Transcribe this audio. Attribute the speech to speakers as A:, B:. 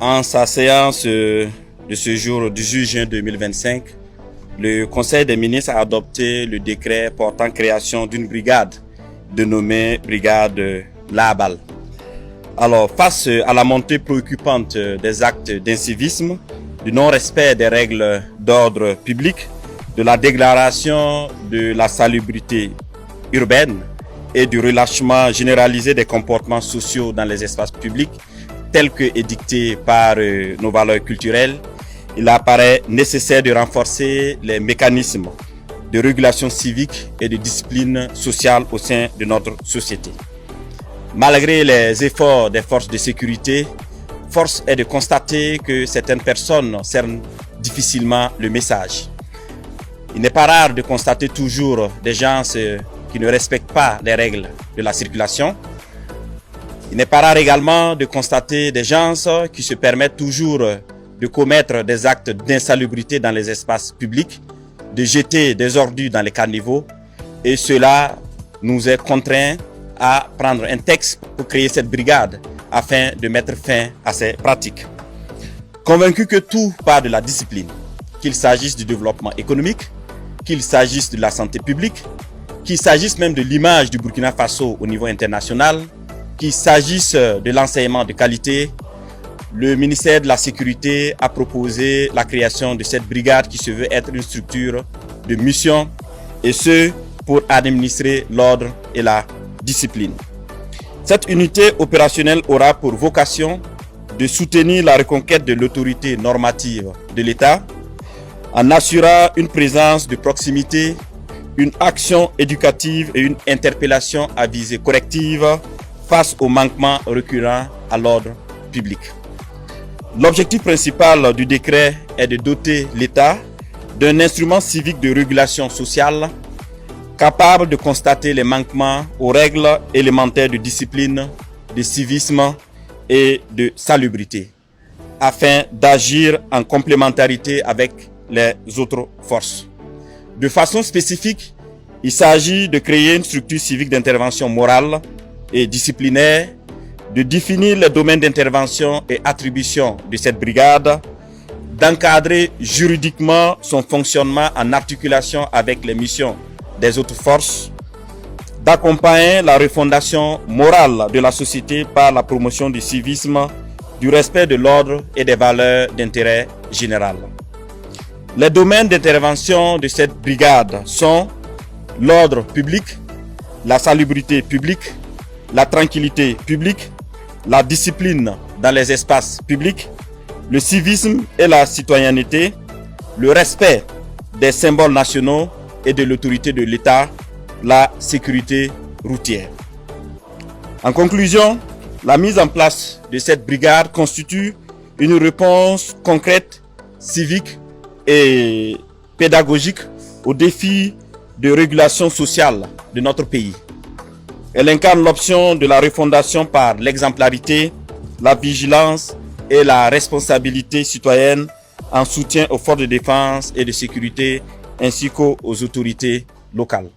A: En sa séance de ce jour 18 juin 2025, le Conseil des ministres a adopté le décret portant création d'une brigade dénommée Brigade Labal. Alors, face à la montée préoccupante des actes d'incivisme, du non-respect des règles d'ordre public, de la déclaration de la salubrité urbaine et du relâchement généralisé des comportements sociaux dans les espaces publics, tels que édictés par nos valeurs culturelles, il apparaît nécessaire de renforcer les mécanismes de régulation civique et de discipline sociale au sein de notre société. Malgré les efforts des forces de sécurité, force est de constater que certaines personnes cernent difficilement le message. Il n'est pas rare de constater toujours des gens qui ne respectent pas les règles de la circulation. Il n'est pas rare également de constater des gens qui se permettent toujours de commettre des actes d'insalubrité dans les espaces publics, de jeter des ordures dans les caniveaux, et cela nous est contraint à prendre un texte pour créer cette brigade afin de mettre fin à ces pratiques. Convaincu que tout part de la discipline, qu'il s'agisse du développement économique, qu'il s'agisse de la santé publique, qu'il s'agisse même de l'image du Burkina Faso au niveau international, qu'il s'agisse de l'enseignement de qualité, le ministère de la Sécurité a proposé la création de cette brigade qui se veut être une structure de mission, et ce pour administrer l'ordre et la discipline. Cette unité opérationnelle aura pour vocation de soutenir la reconquête de l'autorité normative de l'État en assurant une présence de proximité, une action éducative et une interpellation à visée corrective face aux manquements récurrents à l'ordre public. L'objectif principal du décret est de doter l'État d'un instrument civique de régulation sociale capable de constater les manquements aux règles élémentaires de discipline, de civisme et de salubrité, afin d'agir en complémentarité avec les autres forces. De façon spécifique, il s'agit de créer une structure civique d'intervention morale et disciplinaire, de définir les domaines d'intervention et attribution de cette brigade, d'encadrer juridiquement son fonctionnement en articulation avec les missions des autres forces, d'accompagner la refondation morale de la société par la promotion du civisme, du respect de l'ordre et des valeurs d'intérêt général. Les domaines d'intervention de cette brigade sont l'ordre public, la salubrité publique, la tranquillité publique, la discipline dans les espaces publics, le civisme et la citoyenneté, le respect des symboles nationaux et de l'autorité de l'État, la sécurité routière. En conclusion, la mise en place de cette brigade constitue une réponse concrète, civique et pédagogique aux défis de régulation sociale de notre pays. Elle incarne l'option de la refondation par l'exemplarité, la vigilance et la responsabilité citoyenne en soutien aux forces de défense et de sécurité ainsi qu'aux autorités locales.